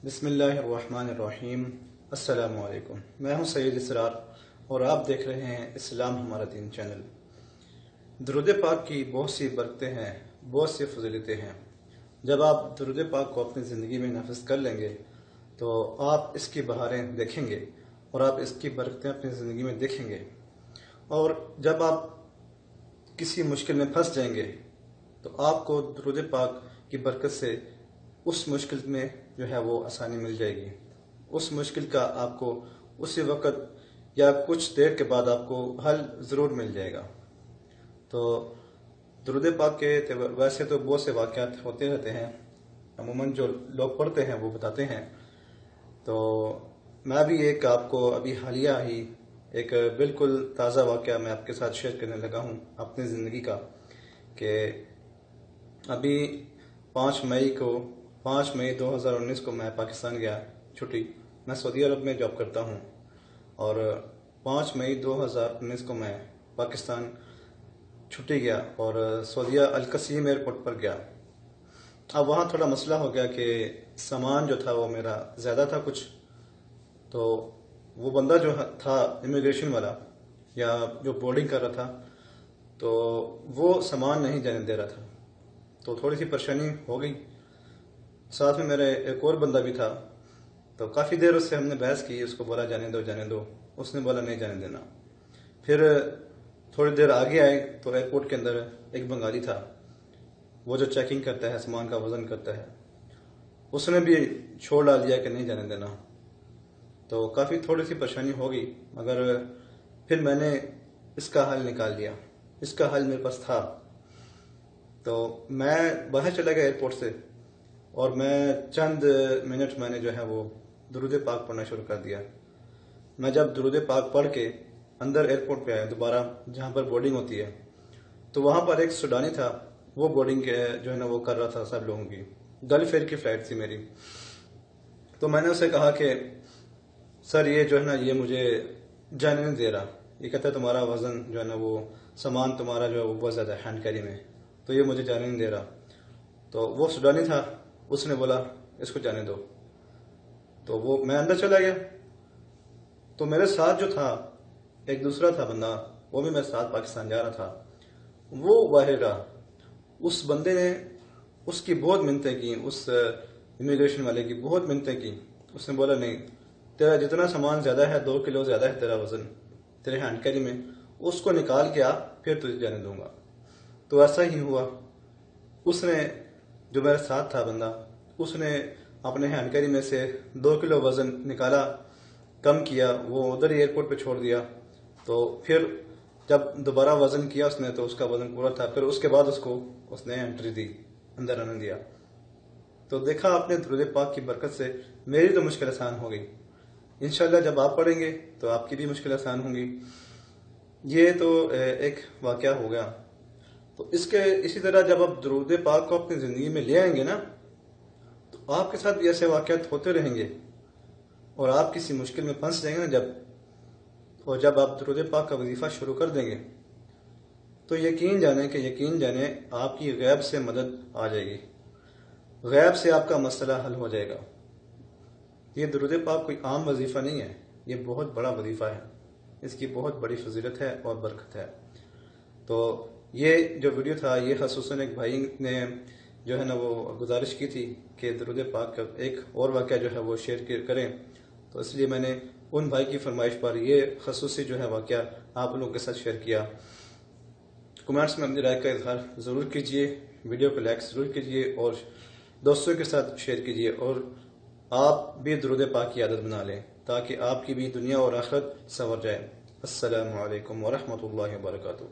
बिस्मिल्लाहिर्रहमानिर्रहीम। अस्सलाम वालेकुम। मैं हूं सैयद इसरार और आप देख रहे हैं इस्लाम हमारा दीन चैनल। दुरूद पाक की बहुत सी बरकतें हैं, बहुत सी फजीलतें हैं। जब आप दुरूद पाक को अपनी ज़िंदगी में नफज कर लेंगे तो आप इसकी बहारें देखेंगे और आप इसकी बरकतें अपनी ज़िंदगी में देखेंगे। और जब आप किसी मुश्किल में फंस जाएंगे तो आपको दुरूद पाक की बरकत से उस मुश्किल में जो है वो आसानी मिल जाएगी। उस मुश्किल का आपको उसी वक्त या कुछ देर के बाद आपको हल ज़रूर मिल जाएगा। तो दुरूद पाक के वैसे तो बहुत से वाक़यात होते रहते हैं, अमूमन जो लोग पढ़ते हैं वो बताते हैं। तो मैं भी एक आपको अभी हालिया ही एक बिल्कुल ताज़ा वाक़या मैं आपके साथ शेयर करने लगा हूँ अपनी ज़िंदगी का, कि अभी 5 मई 2019 को मैं पाकिस्तान गया छुट्टी। मैं सऊदी अरब में जॉब करता हूँ और 5 मई 2019 को मैं पाकिस्तान छुट्टी गया और सऊदीया अल कसीम एयरपोर्ट पर गया। अब वहाँ थोड़ा मसला हो गया कि सामान जो था वो मेरा ज़्यादा था कुछ, तो वो बंदा जो था इमिग्रेशन वाला या जो बोर्डिंग कर रहा था तो वो सामान नहीं जाने दे रहा था। तो थोड़ी सी परेशानी हो गई। साथ में मेरे एक और बंदा भी था, तो काफ़ी देर उससे हमने बहस की, उसको बोला जाने दो, उसने बोला नहीं जाने देना। फिर थोड़ी देर आगे आए तो एयरपोर्ट के अंदर एक बंगाली था, वो जो चेकिंग करता है, सामान का वजन करता है, उसने भी छोड़ डाल दिया कि नहीं जाने देना। तो काफ़ी थोड़ी सी परेशानी हो गई, मगर फिर मैंने इसका हल निकाल लिया। इसका हल मेरे पास था। तो मैं बाहर चला गया एयरपोर्ट से और मैं चंद मिनट मैंने जो है वो दुरूद पाक पढ़ना शुरू कर दिया। मैं जब दुरूद पाक पढ़ के अंदर एयरपोर्ट पे आया दोबारा, जहाँ पर बोर्डिंग होती है, तो वहाँ पर एक सूडानी था, वो बोर्डिंग जो है ना वो कर रहा था सब लोगों की। गल्फ एयर की फ़्लाइट थी मेरी। तो मैंने उसे कहा कि सर ये जो है ना ये मुझे जाने नहीं दे रहा। ये कहता है तुम्हारा वज़न जो है ना वो सामान तुम्हारा जो है वो बहुत ज़्यादा हैंड कैरी में, तो ये मुझे जाने नहीं दे रहा। तो वो सूडानी था, उसने बोला इसको जाने दो। तो वो मैं अंदर चला गया। तो मेरे साथ जो था एक दूसरा था बंदा, वो भी मेरे साथ पाकिस्तान जा रहा था, वो बाहर रहा। उस बंदे ने उसकी बहुत मिन्नतें की, उस इमिग्रेशन वाले की बहुत मिन्नतें की। उसने बोला नहीं, तेरा जितना सामान ज़्यादा है, 2 किलो ज़्यादा है तेरा वज़न तेरे हैंड कैरी में, उसको निकाल के आ, फिर तुझे जाने दूंगा। तो ऐसा ही हुआ। उसने जो मेरे साथ था बंदा, उसने अपने हैंड कैरी में से 2 किलो वज़न निकाला, कम किया, वो उधर ही एयरपोर्ट पे छोड़ दिया। तो फिर जब दोबारा वज़न किया उसने तो उसका वज़न पूरा था। फिर उसके बाद उसने एंट्री दी, अंदर आने दिया। तो देखा आपने दुरूद पाक की बरकत से मेरी तो मुश्किल आसान हो गई। इंशाल्लाह जब आप पढ़ेंगे तो आपकी भी मुश्किल आसान होंगी। ये तो एक वाक़या हो गया। तो इसी तरह जब आप दुरूद पाक को अपनी ज़िंदगी में ले आएंगे ना, तो आपके साथ भी ऐसे वाक़यात होते रहेंगे और आप किसी मुश्किल में फंस जाएंगे ना जब आप दुरूद पाक का वजीफ़ा शुरू कर देंगे तो यकीन जाने आपकी गैब से मदद आ जाएगी, गैब से आपका मसला हल हो जाएगा। ये दुरूद पाक कोई आम वजीफ़ा नहीं है, ये बहुत बड़ा वजीफ़ा है, इसकी बहुत बड़ी फजीलत है और बरकत है। तो ये जो वीडियो था ये ख़ुसूसन एक भाई ने जो है ना वो गुजारिश की थी कि दुरूद पाक का एक और वाक़या जो है वो शेयर करें, तो इसलिए मैंने उन भाई की फरमाइश पर ये ख़ुसूसी जो है वाक़या आप लोगों के साथ शेयर किया। कमेंट्स में अपनी राय का इज़हार ज़रूर कीजिए, वीडियो को लाइक ज़रूर कीजिए और दोस्तों के साथ शेयर कीजिए, और आप भी दुरूद पाक की आदत बना लें ताकि आपकी भी दुनिया और आखिरत संवर जाए। अस्सलामु अलैकुम व रहमतुल्लाहि व बरकातुहू।